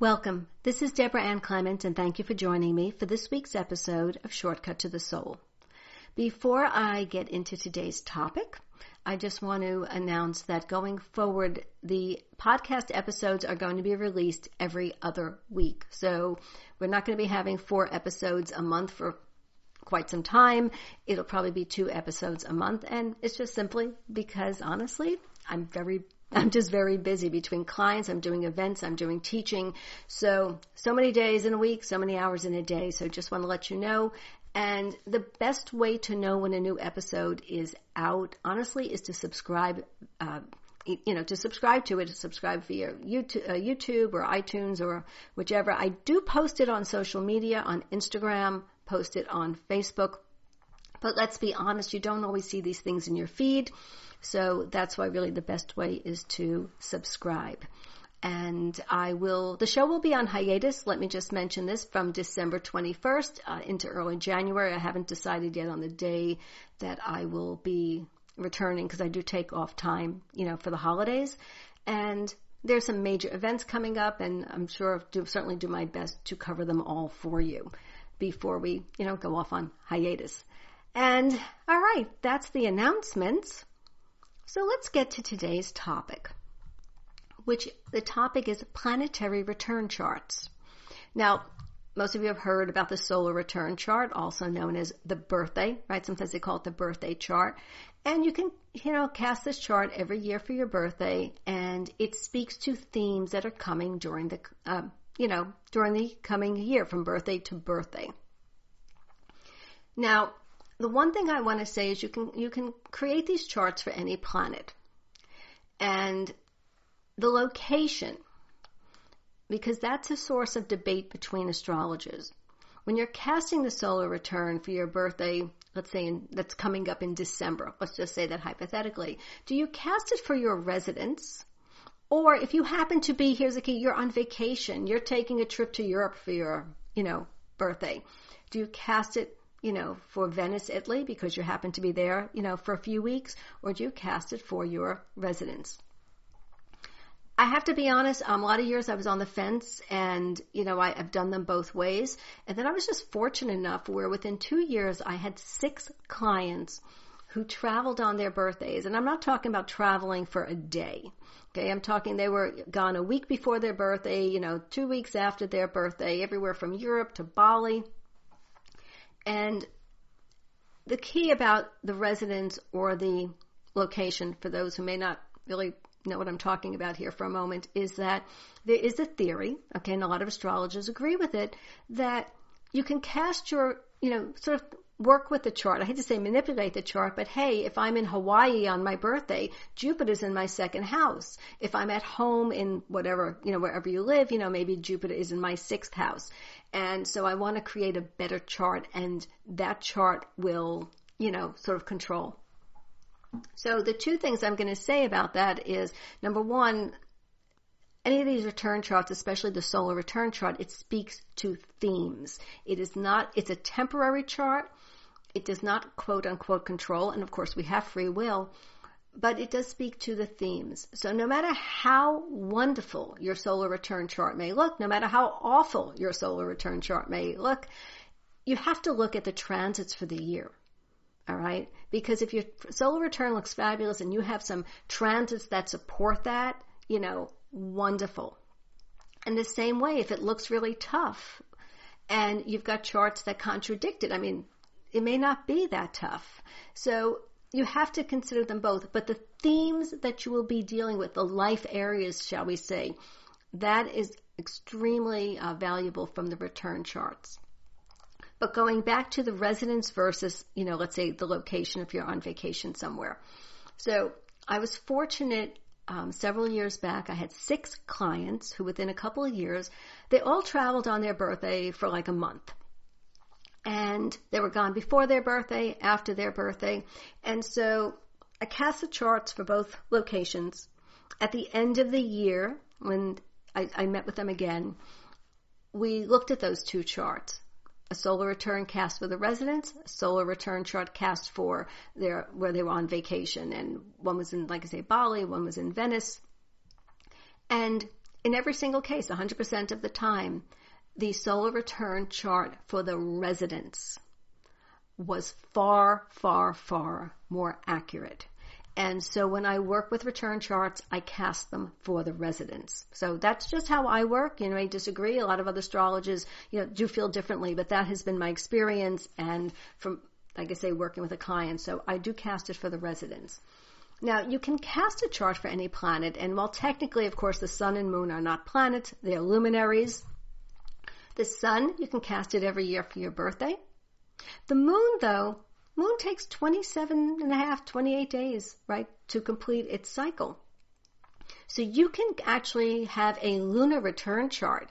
Welcome. This is Debra Ann Clement, and thank you for joining me for this week's episode of Shortcut to the Soul. Before I get into today's topic, I just want to announce that going forward, the podcast episodes are going to be released every other week. So we're not going to be having 4 episodes a month for quite some time. It'll probably be 2 episodes a month, and it's just simply because, honestly, I'm just very busy between clients. I'm doing events. I'm doing teaching. So many days in a week, so many hours in a day. So just want to let you know. And the best way to know when a new episode is out, honestly, is to subscribe, to subscribe to it, subscribe via YouTube or iTunes or whichever. I do post it on social media, on Instagram, post it on Facebook. But let's be honest, you don't always see these things in your feed. So that's why really the best way is to subscribe. And the show will be on hiatus. Let me just mention this from December 21st into early January. I haven't decided yet on the day that I will be returning because I do take off time, for the holidays. And there's some major events coming up, and I'm sure I'll certainly do my best to cover them all for you before we, go off on hiatus. And all right, that's the announcements. So let's get to today's topic, which the topic is planetary return charts. Now, most of you have heard about the solar return chart, also known as the birthday, right? Sometimes they call it the birthday chart. And you can, cast this chart every year for your birthday, and it speaks to themes that are coming during the coming year from birthday to birthday. Now, the one thing I want to say is you can create these charts for any planet. And the location, because that's a source of debate between astrologers. When you're casting the solar return for your birthday, let's say that's coming up in December, let's just say that hypothetically, do you cast it for your residence? Or if you happen to be, here's the key, you're on vacation, you're taking a trip to Europe for your, birthday. Do you cast it for Venice, Italy, because you happen to be there, for a few weeks, or do you cast it for your residence? I have to be honest, a lot of years I was on the fence, and, I've done them both ways. And then I was just fortunate enough where within 2 years I had 6 clients who traveled on their birthdays. And I'm not talking about traveling for a day. Okay, I'm talking they were gone a week before their birthday, 2 weeks after their birthday, everywhere from Europe to Bali. And the key about the residence or the location, for those who may not really know what I'm talking about here for a moment, is that there is a theory, okay, and a lot of astrologers agree with it, that you can cast your, sort of work with the chart. I hate to say manipulate the chart, but hey, if I'm in Hawaii on my birthday, Jupiter's in my 2nd house. If I'm at home in whatever, wherever you live, maybe Jupiter is in my 6th house. And so I want to create a better chart, and that chart will, sort of control. So the 2 things I'm going to say about that is, number one, any of these return charts, especially the solar return chart, it speaks to themes. It's a temporary chart. It does not quote unquote control. And of course we have free will, but it does speak to the themes. So no matter how wonderful your solar return chart may look, no matter how awful your solar return chart may look, you have to look at the transits for the year. All right? Because if your solar return looks fabulous and you have some transits that support that, wonderful. And the same way, if it looks really tough and you've got charts that contradict it, it may not be that tough. So you have to consider them both. But the themes that you will be dealing with, the life areas, shall we say, that is extremely valuable from the return charts. But going back to the residence versus, let's say the location if you're on vacation somewhere. So I was fortunate several years back. I had 6 clients who within a couple of years, they all traveled on their birthday for like a month. And they were gone before their birthday, after their birthday. And so I cast the charts for both locations. At the end of the year, when I met with them again, we looked at those 2 charts. A solar return cast for the residence, a solar return chart cast for where they were on vacation. And one was in, like I say, Bali, one was in Venice. And in every single case, 100% of the time, the solar return chart for the residents was far, far, far more accurate. And so when I work with return charts, I cast them for the residents. So that's just how I work. You know, I disagree. A lot of other astrologers, do feel differently, but that has been my experience and from, like I say, working with a client. So I do cast it for the residents. Now, you can cast a chart for any planet, and while technically, of course, the sun and moon are not planets, they're luminaries. The sun, you can cast it every year for your birthday. The moon, though, moon takes 28 days, right, to complete its cycle. So you can actually have a lunar return chart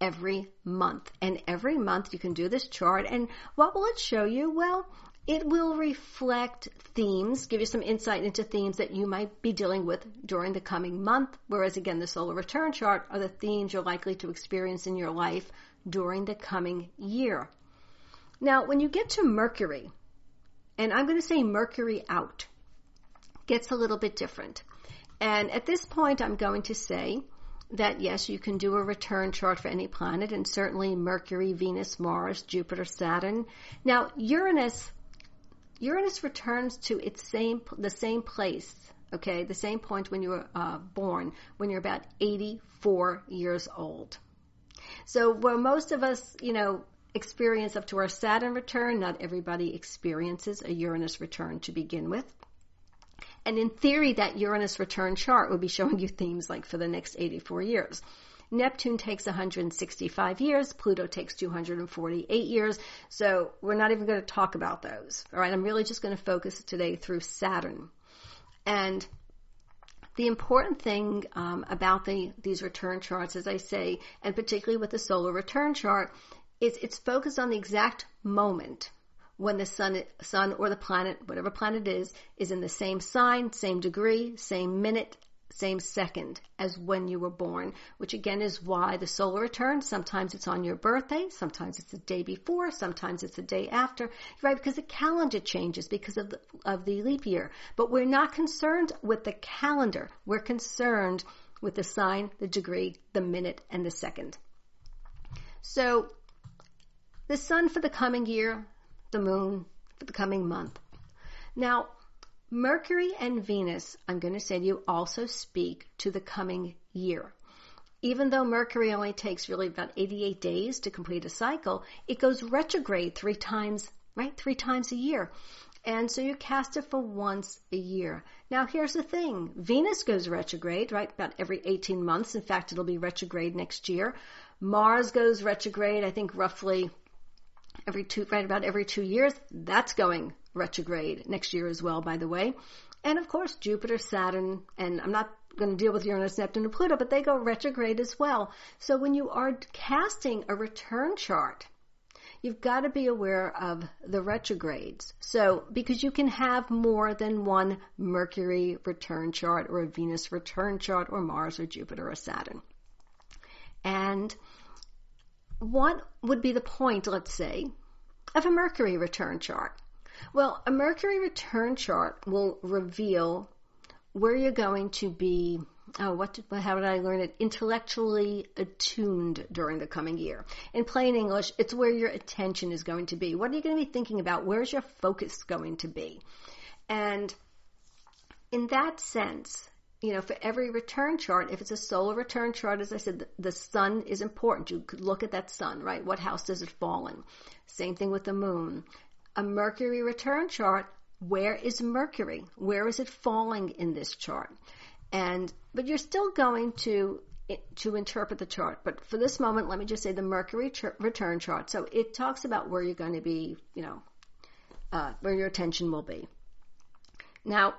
every month. And every month you can do this chart. And what will it show you? Well, it will reflect themes, give you some insight into themes that you might be dealing with during the coming month. Whereas, again, the solar return chart are the themes you're likely to experience in your life during the coming year. Now, when you get to Mercury, and I'm going to say Mercury out, gets a little bit different. And at this point, I'm going to say that, yes, you can do a return chart for any planet, and certainly Mercury, Venus, Mars, Jupiter, Saturn. Now, Uranus returns to the same place, okay, the same point when you were born, when you're about 84 years old. So where most of us, experience up to our Saturn return, not everybody experiences a Uranus return to begin with. And in theory, that Uranus return chart will be showing you themes like for the next 84 years. Neptune takes 165 years. Pluto takes 248 years. So we're not even going to talk about those. All right, I'm really just going to focus today through Saturn. And the important thing about these return charts, as I say, and particularly with the solar return chart, is it's focused on the exact moment when the sun or the planet, whatever planet is in the same sign, same degree, same minute, same second as when you were born, which again is why the solar return, sometimes it's on your birthday, sometimes it's the day before, sometimes it's the day after, right? Because the calendar changes because of the leap year. But we're not concerned with the calendar. We're concerned with the sign, the degree, the minute, and the second. So the sun for the coming year, the moon for the coming month. Now, Mercury and Venus, I'm going to say to you, also speak to the coming year. Even though Mercury only takes really about 88 days to complete a cycle, it goes retrograde 3 times, right? 3 times a year. And so you cast it for once a year. Now, here's the thing. Venus goes retrograde, right? About every 18 months. In fact, it'll be retrograde next year. Mars goes retrograde, I think roughly every 2 years. That's going retrograde next year as well, by the way. And of course, Jupiter, Saturn, and I'm not going to deal with Uranus, Neptune, and Pluto, but they go retrograde as well. So when you are casting a return chart, you've got to be aware of the retrogrades. So, because you can have more than one Mercury return chart or a Venus return chart or Mars or Jupiter or Saturn. And what would be the point, let's say, of a Mercury return chart? Well, a Mercury return chart will reveal where you're going to be, how would I learn it? Intellectually attuned during the coming year. In plain English, it's where your attention is going to be. What are you going to be thinking about? Where's your focus going to be? And in that sense, for every return chart, if it's a solar return chart, as I said, the sun is important. You could look at that sun, right? What house does it fall in? Same thing with the moon. A Mercury return chart, where is Mercury? Where is it falling in this chart? But you're still going to interpret the chart. But for this moment, let me just say the Mercury return chart. So it talks about where you're going to be, where your attention will be. Now,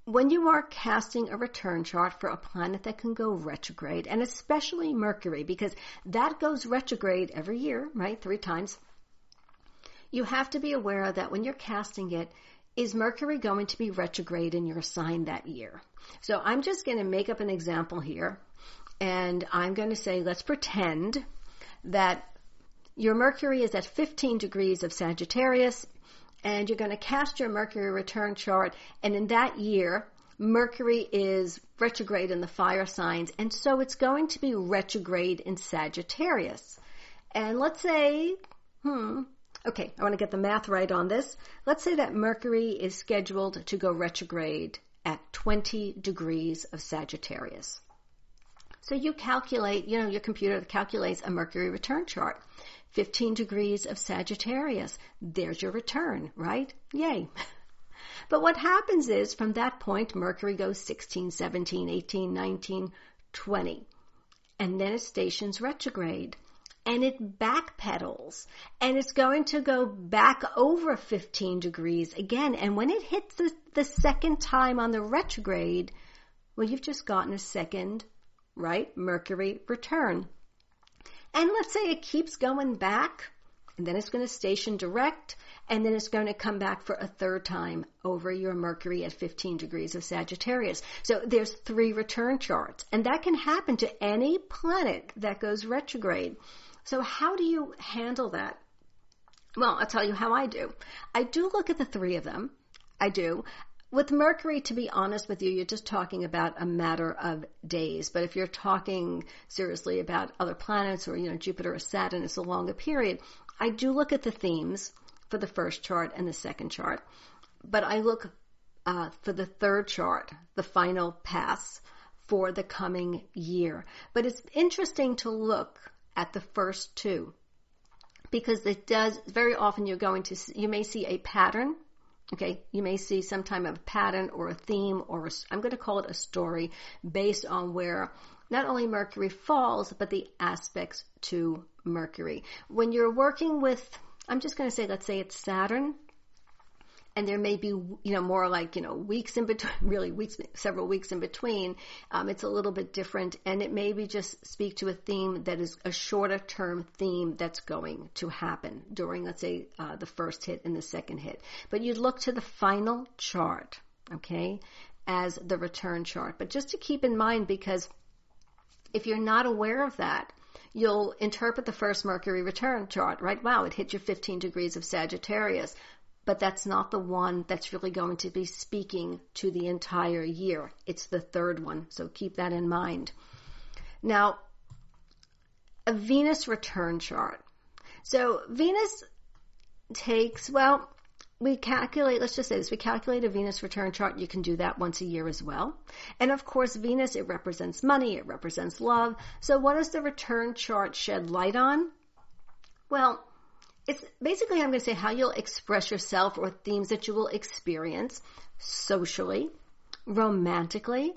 when you are casting a return chart for a planet that can go retrograde, and especially Mercury, because that goes retrograde every year, right? 3 times. You have to be aware that when you're casting it, is Mercury going to be retrograde in your sign that year? So I'm just going to make up an example here, and I'm going to say, let's pretend that your Mercury is at 15 degrees of Sagittarius, and you're going to cast your Mercury return chart, and in that year, Mercury is retrograde in the fire signs, and so it's going to be retrograde in Sagittarius. And let's say, okay, I want to get the math right on this. Let's say that Mercury is scheduled to go retrograde at 20 degrees of Sagittarius. So you calculate, your computer calculates a Mercury return chart. 15 degrees of Sagittarius. There's your return, right? Yay. But what happens is from that point, Mercury goes 16, 17, 18, 19, 20. And then it stations retrograde. And it backpedals. And it's going to go back over 15 degrees again. And when it hits the second time on the retrograde, well, you've just gotten a second, right, Mercury return. And let's say it keeps going back, and then it's going to station direct, and then it's going to come back for a third time over your Mercury at 15 degrees of Sagittarius. So there's 3 return charts, and that can happen to any planet that goes retrograde. So how do you handle that? Well, I'll tell you how I do. I do look at the 3 of them. I do. With Mercury, to be honest with you, you're just talking about a matter of days. But if you're talking seriously about other planets or, Jupiter or Saturn, it's a longer period. I do look at the themes for the first chart and the second chart. But I look for the third chart, the final pass for the coming year. But it's interesting to look at the first 2 because it does, very often you may see a pattern. Okay, you may see some type of pattern or a theme or I'm going to call it a story based on where not only Mercury falls, but the aspects to Mercury. When you're working with, I'm just going to say, let's say it's Saturn, and there may be, more like, weeks in between, really weeks, several weeks in between. It's a little bit different, and it maybe just speak to a theme that is a shorter term theme that's going to happen during, let's say, the first hit and the second hit. But you'd look to the final chart, okay, as the return chart. But just to keep in mind, because if you're not aware of that, you'll interpret the first Mercury return chart, right? Wow, it hit your 15 degrees of Sagittarius. But that's not the one that's really going to be speaking to the entire year. It's the third one, so keep that in mind. Now, a Venus return chart. So Venus takes, we calculate, let's just say this, we calculate a Venus return chart. You can do that once a year as well. And of course, Venus, it represents money, it represents love. So what does the return chart shed light on? Well, it's basically, I'm going to say how you'll express yourself or themes that you will experience socially, romantically,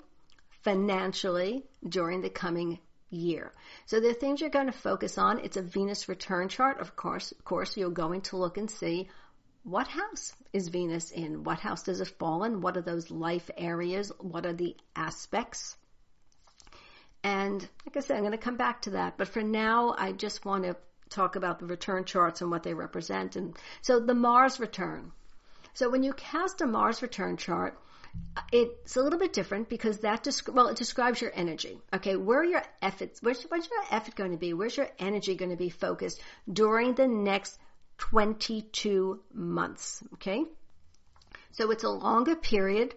financially during the coming year. So the things you're going to focus on, it's a Venus return chart. Of course, you're going to look and see what house is Venus in? What house does it fall in? What are those life areas? What are the aspects? And like I said, I'm going to come back to that. But for now, I just want to talk about the return charts and what they represent. And so the Mars return. So when you cast a Mars return chart, it's a little bit different because that it describes your energy. Okay, where are your efforts? Where's your effort going to be? Where's your energy going to be focused during the next 22 months? Okay, so it's a longer period,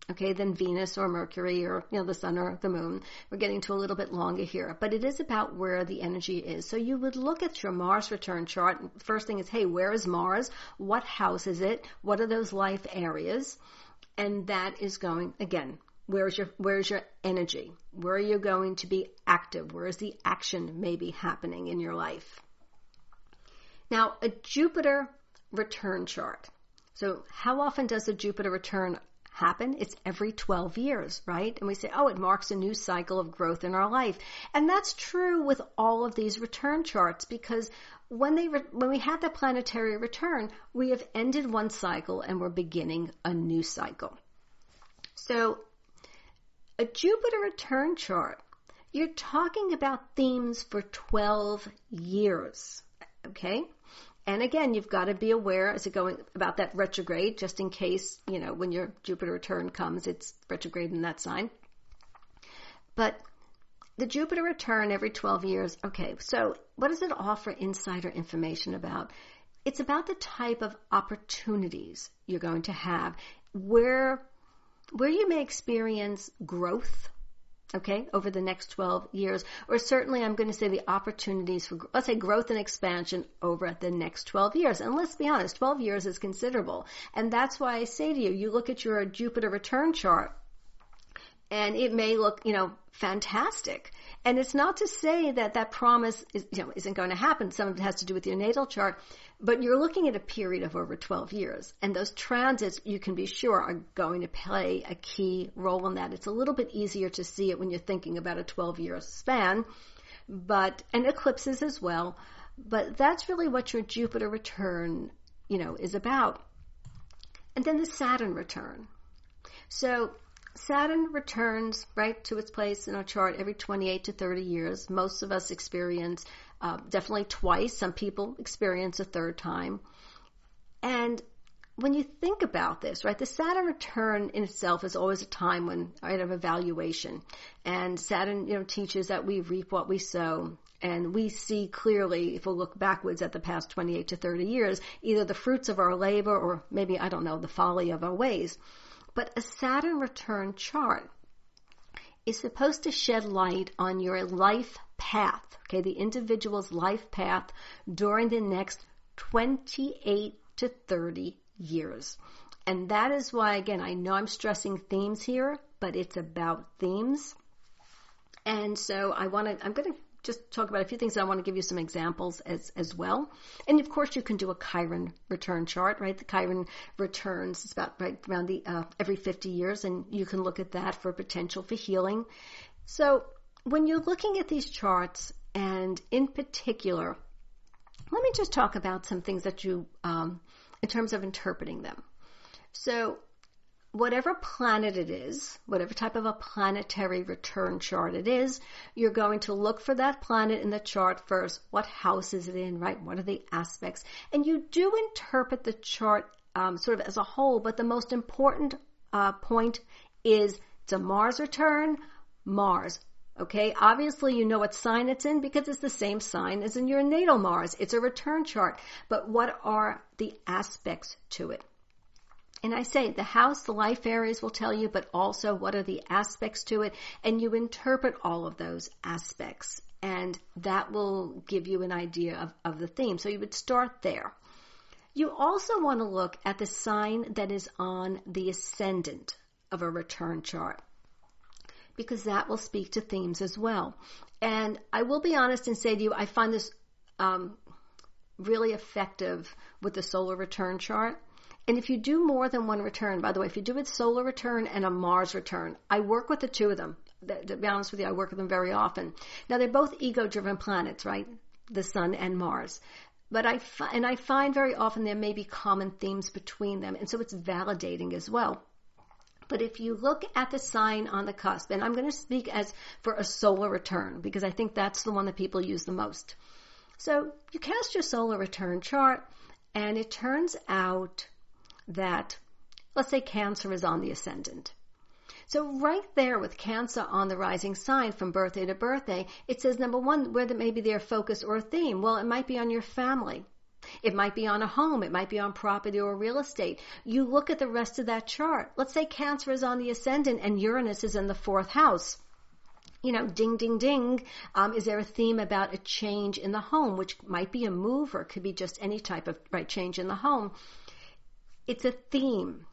okay, than Venus or Mercury or, the sun or the moon. We're getting to a little bit longer here, but it is about where the energy is. So you would look at your Mars return chart. First thing is, hey, where is Mars? What house is it? What are those life areas? And that is going, again, where's your energy? Where are you going to be active? Where is the action maybe happening in your life? Now, a Jupiter return chart. So how often does a Jupiter return happen? It's every 12 years, right? And we say, it marks a new cycle of growth in our life. And that's true with all of these return charts because when we have that planetary return, we have ended one cycle and we're beginning a new cycle. So a Jupiter return chart, you're talking about themes for 12 years, okay? And again, you've got to be aware as you're going about that retrograde, just in case, when your Jupiter return comes, it's retrograde in that sign. But the Jupiter return every 12 years, okay, so what does it offer insider information about? It's about the type of opportunities you're going to have, where where you may experience growth, okay, over the next 12 years, or certainly I'm going to say the opportunities for, let's say, growth and expansion over the next 12 years. And let's be honest, 12 years is considerable. And that's why I say to you, you look at your Jupiter return chart, and it may look, fantastic. And it's not to say that that promise is, isn't going to happen. Some of it has to do with your natal chart, but you're looking at a period of over 12 years. And those transits, you can be sure, are going to play a key role in that. It's a little bit easier to see it when you're thinking about a 12-year span, and eclipses as well. But that's really what your Jupiter return, is about. And then the Saturn return. So Saturn returns right to its place in our chart every 28 to 30 years. Most of us experience definitely twice. Some people experience a third time. And when you think about this, right, the Saturn return in itself is always a time when, right, of evaluation. And Saturn, teaches that we reap what we sow. And we see clearly, if we look backwards at the past 28 to 30 years, either the fruits of our labor or maybe, the folly of our ways. But a Saturn return chart is supposed to shed light on your life path, okay, the individual's life path during the next 28 to 30 years. And that is why, again, I know I'm stressing themes here, but it's about themes. And so I'm going to just talk about a few things. I want to give you some examples as well. And of course, you can do a Chiron return chart, right? The Chiron returns, it's about right around the every 50 years, and you can look at that for potential for healing. So when you're looking at these charts, and in particular, let me just talk about some things that you, in terms of interpreting them. So whatever planet it is, whatever type of a planetary return chart it is, you're going to look for that planet in the chart first. What house is it in, right? What are the aspects? And you do interpret the chart sort of as a whole, but the most important point is it's a Mars return, Mars. Okay, obviously you know what sign it's in because it's the same sign as in your natal Mars. It's a return chart. But what are the aspects to it? And I say the house, the life areas will tell you, but also what are the aspects to it. And you interpret all of those aspects. And that will give you an idea of the theme. So you would start there. You also want to look at the sign that is on the ascendant of a return chart, because that will speak to themes as well. And I will be honest and say to you, I find this really effective with the solar return chart. And if you do more than one return, by the way, if you do a solar return and a Mars return, I work with the two of them. To be honest with you, I work with them very often. Now, they're both ego-driven planets, right? The Sun and Mars. But I find very often there may be common themes between them. And so it's validating as well. But if you look at the sign on the cusp, and I'm going to speak as for a solar return, because I think that's the one that people use the most. So you cast your solar return chart, and it turns out that, let's say, Cancer is on the ascendant. So right there with Cancer on the rising sign from birthday to birthday, it says, number one, where may be their focus or theme. Well, it might be on your family. It might be on a home. It might be on property or real estate. You look at the rest of that chart. Let's say Cancer is on the ascendant and Uranus is in the 4th house. Ding, ding, ding. Is there a theme about a change in the home, which might be a move or it could be just any type of change in the home? It's a theme.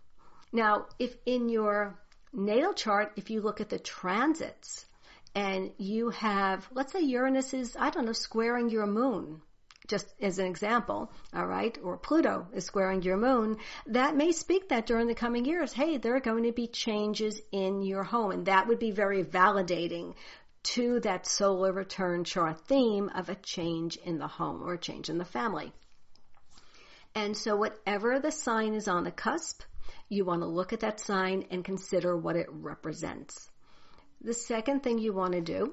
Now, if in your natal chart, if you look at the transits and you have, let's say Uranus is, squaring your moon, just as an example, all right, or Pluto is squaring your moon, that may speak that during the coming years, hey, there are going to be changes in your home. And that would be very validating to that solar return chart theme of a change in the home or a change in the family. And so whatever the sign is on the cusp, you want to look at that sign and consider what it represents. The second thing you want to do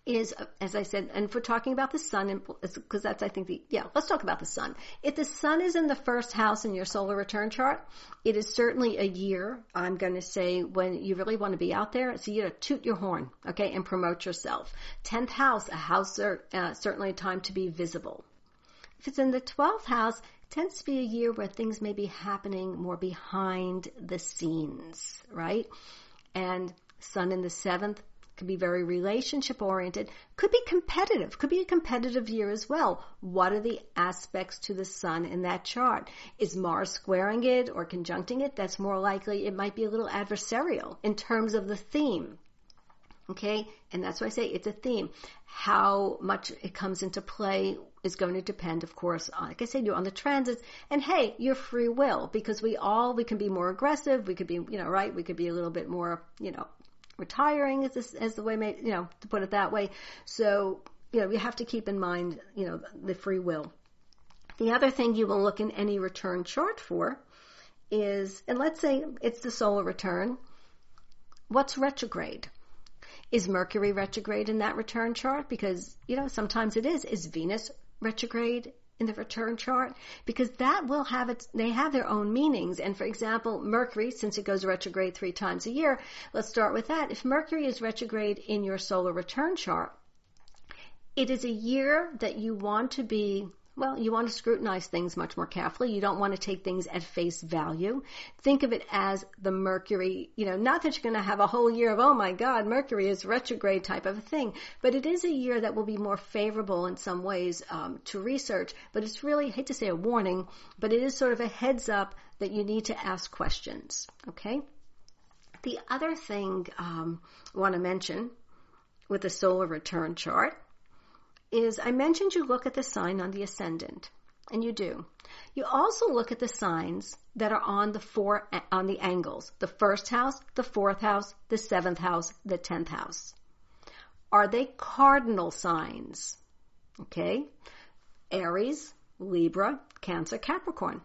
is, as I said, and if we're talking about the sun, because that's, I think, let's talk about the sun. If the sun is in the 1st house in your solar return chart, it is certainly a year, I'm going to say, when you really want to be out there. It's a year to toot your horn, okay, and promote yourself. 10th house, a house, certainly a time to be visible. If it's in the 12th house, it tends to be a year where things may be happening more behind the scenes, right? And Sun in the 7th could be very relationship oriented, could be competitive, could be a competitive year as well. What are the aspects to the Sun in that chart? Is Mars squaring it or conjuncting it? That's more likely it might be a little adversarial in terms of the theme. Okay, and that's why I say it's a theme. How much it comes into play is going to depend, of course, on, like I said, on the transits. And hey, your free will, because we can be more aggressive. We could be, right? We could be a little bit more, retiring as the way, to put it that way. So, you have to keep in mind, the free will. The other thing you will look in any return chart for is, and let's say it's the solar return, what's retrograde? Is Mercury retrograde in that return chart? Because, sometimes it is. Is Venus retrograde in the return chart? Because that will they have their own meanings. And for example, Mercury, since it goes retrograde 3 times a year, let's start with that. If Mercury is retrograde in your solar return chart, it is a year that you want to be, you want to scrutinize things much more carefully. You don't want to take things at face value. Think of it as the Mercury, not that you're going to have a whole year of, oh my God, Mercury is retrograde type of a thing, but it is a year that will be more favorable in some ways to research. But it's really, I hate to say a warning, but it is sort of a heads up that you need to ask questions, okay? The other thing I want to mention with the solar return chart is I mentioned you look at the sign on the ascendant, and you do. You also look at the signs that are on the angles, the 1st house, the 4th house, the 7th house, the 10th house. Are they cardinal signs? Okay? Aries, Libra, Cancer, Capricorn.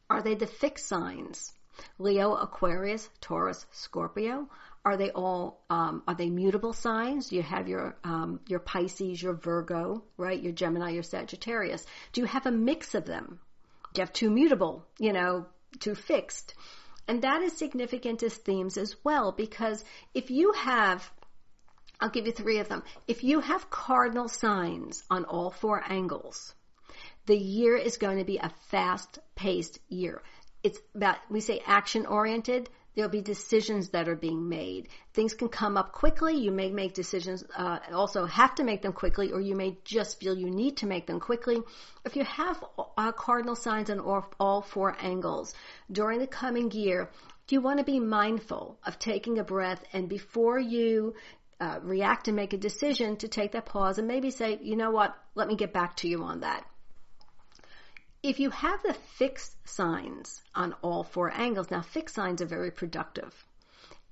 Are they the fixed signs? Leo, Aquarius, Taurus, Scorpio. Are they all, are they mutable signs? You have your Pisces, your Virgo, right? Your Gemini, your Sagittarius. Do you have a mix of them? Do you have 2 mutable, 2 fixed? And that is significant as themes as well, because if you have, I'll give you 3 of them. If you have cardinal signs on all 4 angles, the year is going to be a fast-paced year. It's about, we say action-oriented. There'll be decisions that are being made. Things can come up quickly. You may make decisions, also have to make them quickly, or you may just feel you need to make them quickly. If you have cardinal signs on all 4 angles during the coming year, do you want to be mindful of taking a breath, and before you react and make a decision, to take that pause and maybe say, you know what, let me get back to you on that. If you have the fixed signs on all 4 angles, now fixed signs are very productive.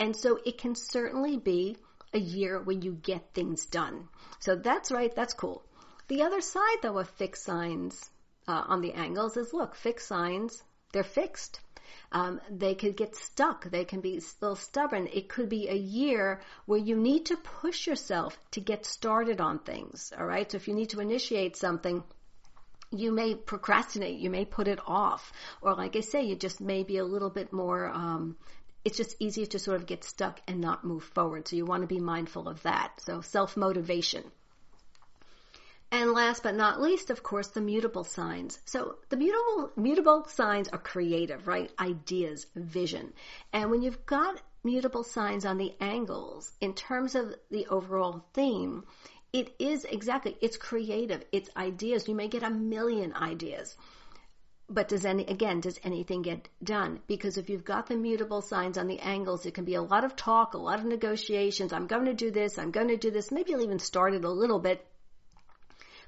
And so it can certainly be a year when you get things done. So that's right, that's cool. The other side, though, of fixed signs on the angles is, look, fixed signs, they're fixed. They could get stuck. They can be still stubborn. It could be a year where you need to push yourself to get started on things, all right? So if you need to initiate something, you may procrastinate, you may put it off, or like I say, you just may be a little bit more, it's just easier to sort of get stuck and not move forward. So you want to be mindful of that. So self-motivation. And last but not least, of course, the mutable signs. So the mutable signs are creative, right? Ideas, vision. And when you've got mutable signs on the angles, in terms of the overall theme, it is exactly, it's creative, it's ideas. You may get a million ideas. But does anything get done? Because if you've got the mutable signs on the angles, it can be a lot of talk, a lot of negotiations. I'm going to do this. Maybe you'll even start it a little bit,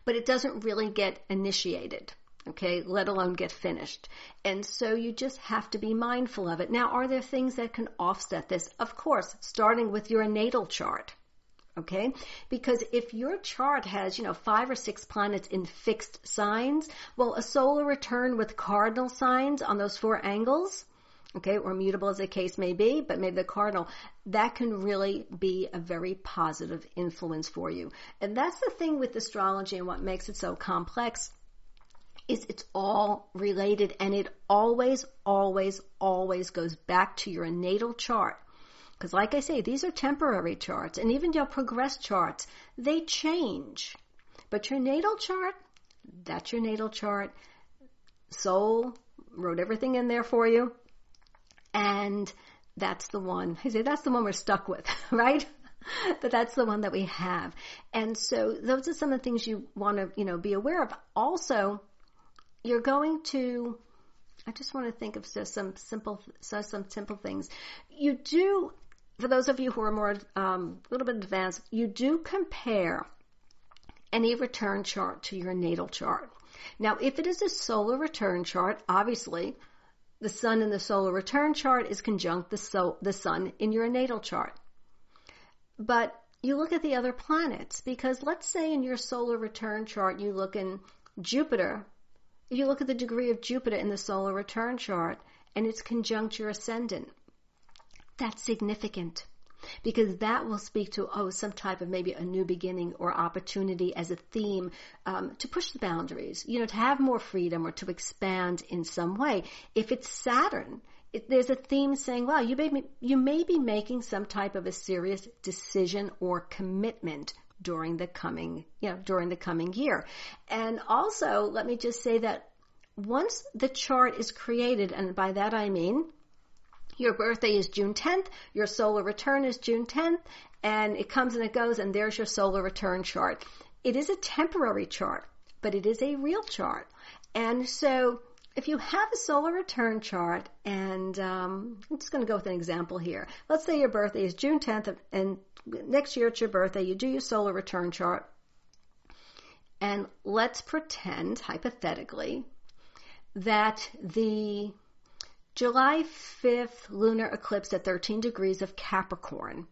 but it doesn't really get initiated, okay, let alone get finished. And so you just have to be mindful of it. Now, are there things that can offset this? Of course, starting with your natal chart. Okay, because if your chart has, 5 or 6 planets in fixed signs, well, a solar return with cardinal signs on those 4 angles, okay, or mutable as the case may be, but maybe the cardinal, that can really be a very positive influence for you. And that's the thing with astrology, and what makes it so complex is it's all related, and it always, always, always goes back to your natal chart. Because like I say, these are temporary charts, and even your progress charts, they change. But your natal chart, That's your natal chart. Soul wrote everything in there for you. And that's the one, I say that's the one we're stuck with, right? But that's the one that we have. And so those are some of the things you want to, be aware of. Also, you're going to, I just want to think of some simple things. You do, for those of you who are more, a little bit advanced, you do compare any return chart to your natal chart. Now, if it is a solar return chart, obviously, the sun in the solar return chart is conjunct the sun in your natal chart. But you look at the other planets, because let's say in your solar return chart, you look in Jupiter. If you look at the degree of Jupiter in the solar return chart and it's conjunct your ascendant, that's significant, because that will speak to, some type of maybe a new beginning or opportunity as a theme, to push the boundaries, to have more freedom or to expand in some way. If it's Saturn, there's a theme saying, well, you may be making some type of a serious decision or commitment during the coming year. And also, let me just say that once the chart is created, and by that I mean, your birthday is June 10th, your solar return is June 10th, and it comes and it goes, and there's your solar return chart. It is a temporary chart, but it is a real chart. And so if you have a solar return chart, and I'm just going to go with an example here. Let's say your birthday is June 10th, and next year it's your birthday. You do your solar return chart, and let's pretend, hypothetically, that the July 5th lunar eclipse at 13 degrees of Capricorn,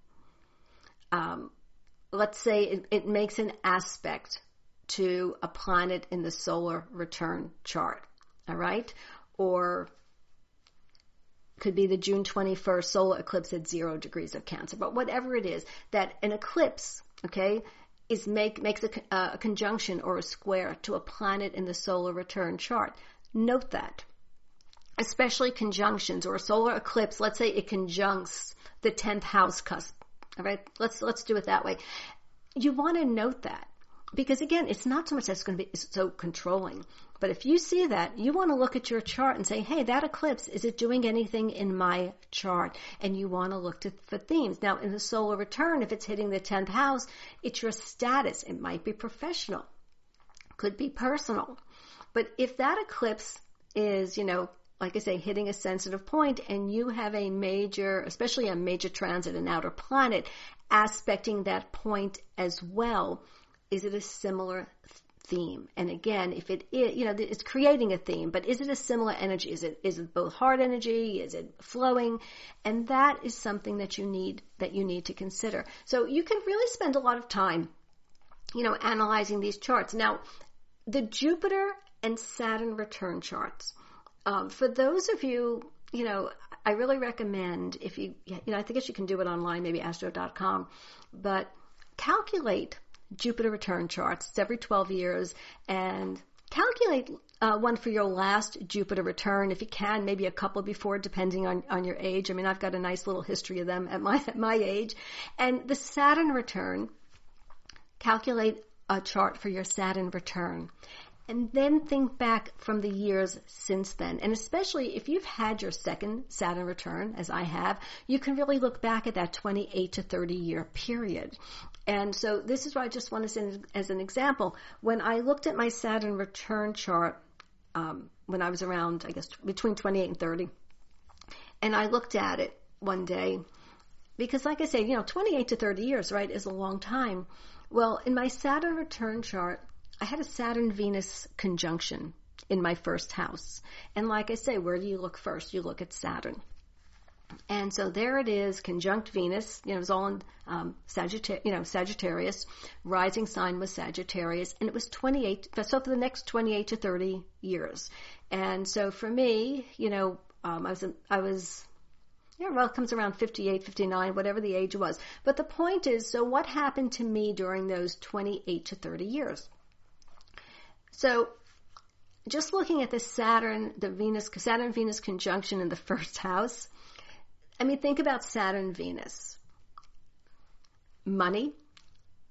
let's say it makes an aspect to a planet in the solar return chart, all right? Or could be the June 21st solar eclipse at 0 degrees of Cancer. But whatever it is, that an eclipse, okay, makes a conjunction or a square to a planet in the solar return chart. Note that. Especially conjunctions or a solar eclipse, let's say it conjuncts the 10th house cusp. All right, let's do it that way. You want to note that, because again, it's not so much that's going to be so controlling, but if you see that, you want to look at your chart and say, hey, that eclipse, is it doing anything in my chart? And you want to look for themes. Now, in the solar return, if it's hitting the 10th house, it's your status. It might be professional, could be personal. But if that eclipse is, like I say, hitting a sensitive point, and you have a major, especially a major transit, an outer planet, aspecting that point as well, is it a similar theme? And again, if it is, it's creating a theme, but is it a similar energy? Is it both hard energy? Is it flowing? And that is something that you need to consider. So you can really spend a lot of time, analyzing these charts. Now, the Jupiter and Saturn return charts. For those of you, I really recommend, if you, I think you can do it online, maybe astro.com, but calculate Jupiter return charts. It's every 12 years, and calculate one for your last Jupiter return, if you can, maybe a couple before, depending on your age. I mean, I've got a nice little history of them at my age. And the Saturn return, calculate a chart for your Saturn return. And then think back from the years since then. And especially if you've had your second Saturn return, as I have, you can really look back at that 28 to 30 year period. And so this is what I just want to say as an example. When I looked at my Saturn return chart, when I was around, I guess, between 28 and 30, and I looked at it one day, because like I say, 28 to 30 years, right, is a long time. Well, in my Saturn return chart, I had a Saturn-Venus conjunction in my first house. And like I say, where do you look first? You look at Saturn. And so there it is, conjunct Venus. It was all in Sagittarius. Rising sign was Sagittarius. And it was 28, so for the next 28 to 30 years. And so for me, I was well, it comes around 58, 59, whatever the age was. But the point is, so what happened to me during those 28 to 30 years? So just looking at the Saturn-Venus conjunction in the first house, I mean, think about Saturn-Venus. Money,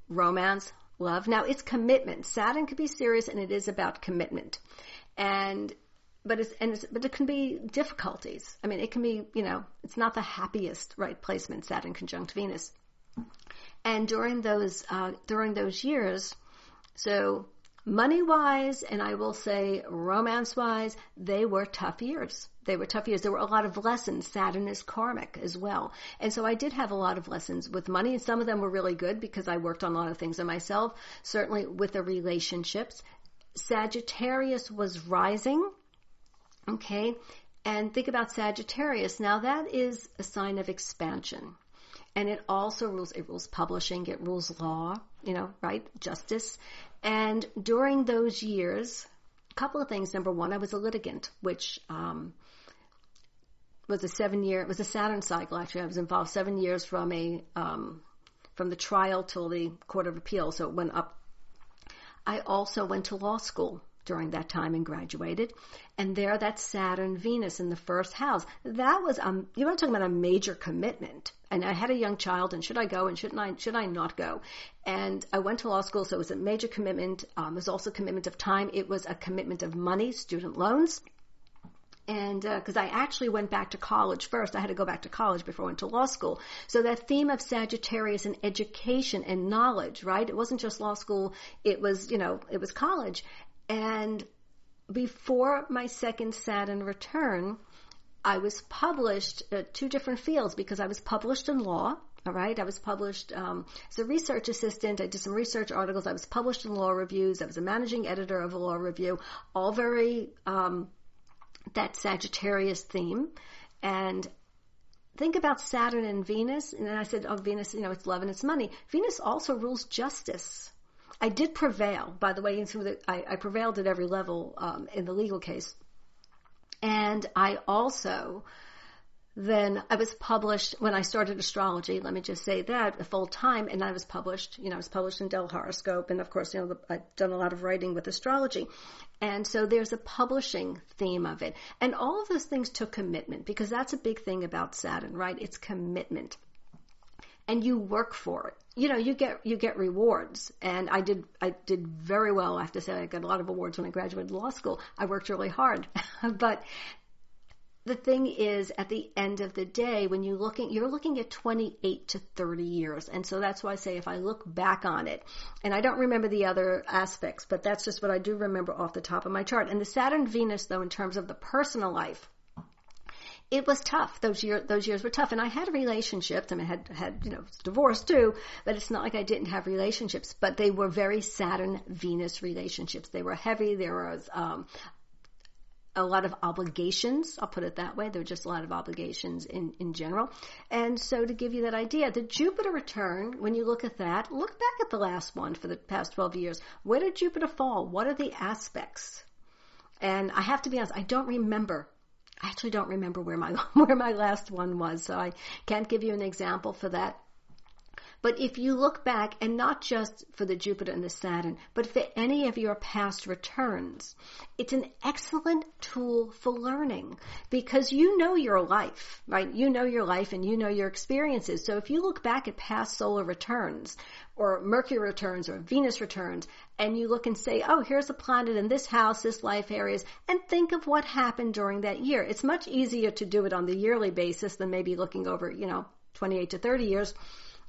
romance, love. Now, it's commitment. Saturn can be serious, and it is about commitment. But it can be difficulties. I mean, it can be, it's not the happiest, right, placement, Saturn conjunct Venus. And during those years, so money-wise, and I will say romance-wise, they were tough years. There were a lot of lessons. Saturn is karmic as well. And so I did have a lot of lessons with money, and some of them were really good because I worked on a lot of things on myself, certainly with the relationships. Sagittarius was rising, okay? And think about Sagittarius. Now that is a sign of expansion. And it also rules publishing, it rules law, right? Justice. And during those years, a couple of things. Number one, I was a litigant, which was a Saturn cycle, actually. I was involved 7 years from the trial till the Court of Appeal, so it went up. I also went to law school during that time and graduated. And there, that's Saturn, Venus in the first house. That was, you want to talk about a major commitment. And I had a young child, and should I go and should I not go? And I went to law school, so it was a major commitment. It was also a commitment of time. It was a commitment of money, student loans. And because I actually went back to college first. I had to go back to college before I went to law school. So that theme of Sagittarius and education and knowledge, right? It wasn't just law school. It was, it was college. And before my second Saturn return, I was published two different fields because I was published in law. All right. I was published as a research assistant. I did some research articles. I was published in law reviews. I was a managing editor of a law review, all very that Sagittarius theme. And think about Saturn and Venus. And then I said, Venus, it's love and it's money. Venus also rules justice. I did prevail, by the way, I prevailed at every level in the legal case. And I also, then I was published, when I started astrology, let me just say that, full time, and I was published, I was published in Del Horoscope, and of course, I've done a lot of writing with astrology. And so there's a publishing theme of it. And all of those things took commitment, because that's a big thing about Saturn, right? It's commitment. And you work for it. You get rewards. And I did very well. I have to say, I got a lot of awards when I graduated law school. I worked really hard. But the thing is, at the end of the day, when you're looking at 28 to 30 years. And so that's why I say, if I look back on it, and I don't remember the other aspects, but that's just what I do remember off the top of my chart. And the Saturn Venus, though, in terms of the personal life, it was tough. Those years were tough. And I had relationships. I mean, I had divorce too, but it's not like I didn't have relationships, but they were very Saturn Venus relationships. They were heavy. There was, a lot of obligations. I'll put it that way. There were just a lot of obligations in general. And so to give you that idea, the Jupiter return, when you look at that, look back at the last one for the past 12 years. Where did Jupiter fall? What are the aspects? And I have to be honest, I actually don't remember where my last one was, so I can't give you an example for that. But if you look back, and not just for the Jupiter and the Saturn, but for any of your past returns, it's an excellent tool for learning, because you know your life, right? You know your life and you know your experiences. So if you look back at past solar returns, or Mercury returns, or Venus returns, and you look and say, oh, here's a planet in this house, this life areas, and think of what happened during that year. It's much easier to do it on the yearly basis than maybe looking over, 28 to 30 years.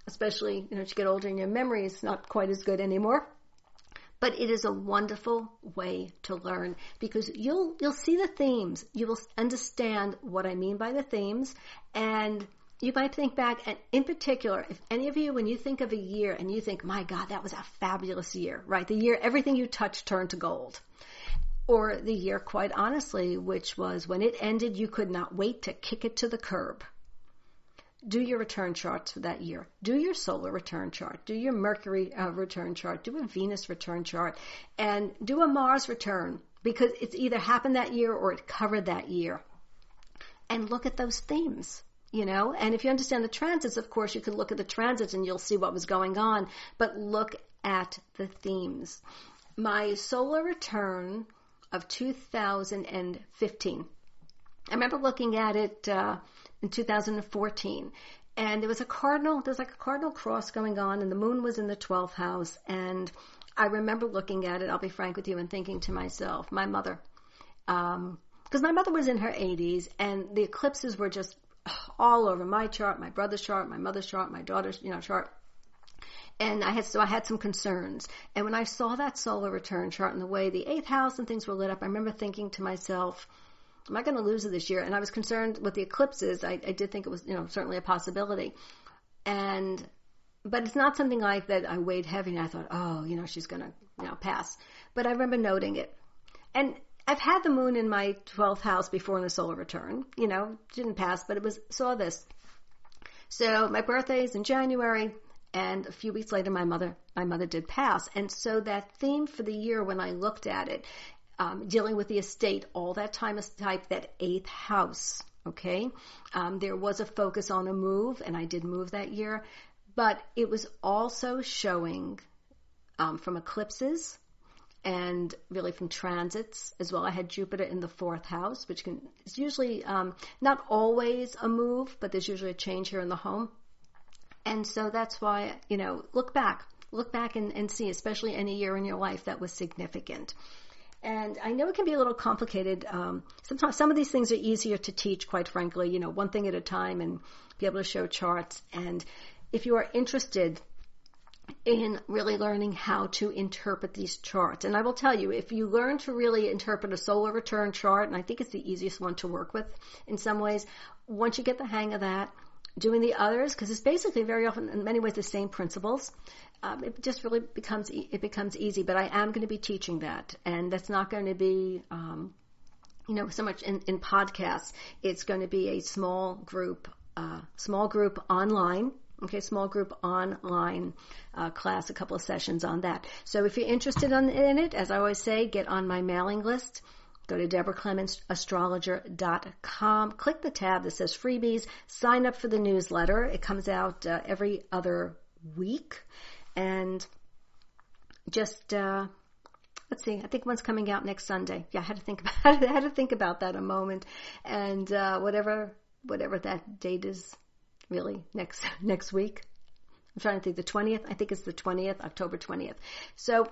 Especially, as you get older and your memory is not quite as good anymore. But it is a wonderful way to learn, because you'll see the themes. You will understand what I mean by the themes. And you might think back, and in particular, if any of you, when you think of a year and you think, my God, that was a fabulous year, right? The year, everything you touched turned to gold. Or the year, quite honestly, which was when it ended, you could not wait to kick it to the curb. Do your return charts for that year. Do your solar return chart. Do your Mercury return chart. Do a Venus return chart. And do a Mars return, because it's either happened that year or it covered that year. And look at those themes, And if you understand the transits, of course, you could look at the transits and you'll see what was going on. But look at the themes. My solar return of 2015, I remember looking at it in 2014. And there's like a cardinal cross going on, and the moon was in the 12th house. And I remember looking at it, I'll be frank with you, and thinking to myself, my mother, because my mother was in her 80s, and the eclipses were just all over my chart, my brother's chart, my mother's chart, my daughter's, chart. And I had some concerns. And when I saw that solar return chart and the way the 8th house and things were lit up, I remember thinking to myself, am I going to lose it this year? And I was concerned with the eclipses. I did think it was, certainly a possibility. But it's not something like that I weighed heavy and I thought, oh, she's going to, pass. But I remember noting it. And I've had the moon in my 12th house before in the solar return, didn't pass, but saw this. So my birthday is in January, and a few weeks later my mother did pass. And so that theme for the year, when I looked at it, dealing with the estate, all that time is type that 8th house, okay? There was a focus on a move, and I did move that year, but it was also showing from eclipses and really from transits as well. I had Jupiter in the 4th house, which is usually not always a move, but there's usually a change here in the home. And so that's why, look back and see, especially any year in your life that was significant. And I know it can be a little complicated. Sometimes some of these things are easier to teach, quite frankly, one thing at a time, and be able to show charts. And if you are interested in really learning how to interpret these charts, and I will tell you, if you learn to really interpret a solar return chart, and I think it's the easiest one to work with in some ways, once you get the hang of that, doing the others, because it's basically very often in many ways the same principles, it just really becomes easy. But I am going to be teaching that, and that's not going to be so much in podcasts. It's going to be a small group online. Okay, small group online class, a couple of sessions on that. So if you're interested in it, as I always say, get on my mailing list. Go to DebraClemenceAstrologer.com. Click the tab that says freebies. Sign up for the newsletter. It comes out every other week. And just, let's see, I think one's coming out next Sunday. Yeah, I had to think about that a moment. And whatever that date is, really, next week. I'm trying to think, the 20th. I think it's the 20th, October 20th. So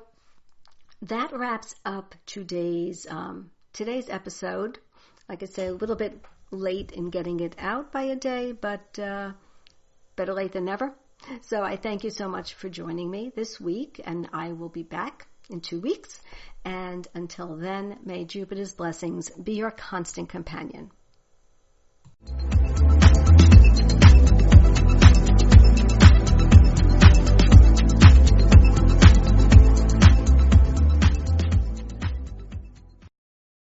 that wraps up today's episode. Like I say, a little bit late in getting it out by a day, but better late than never. So I thank you so much for joining me this week, and I will be back in 2 weeks. And until then, may Jupiter's blessings be your constant companion.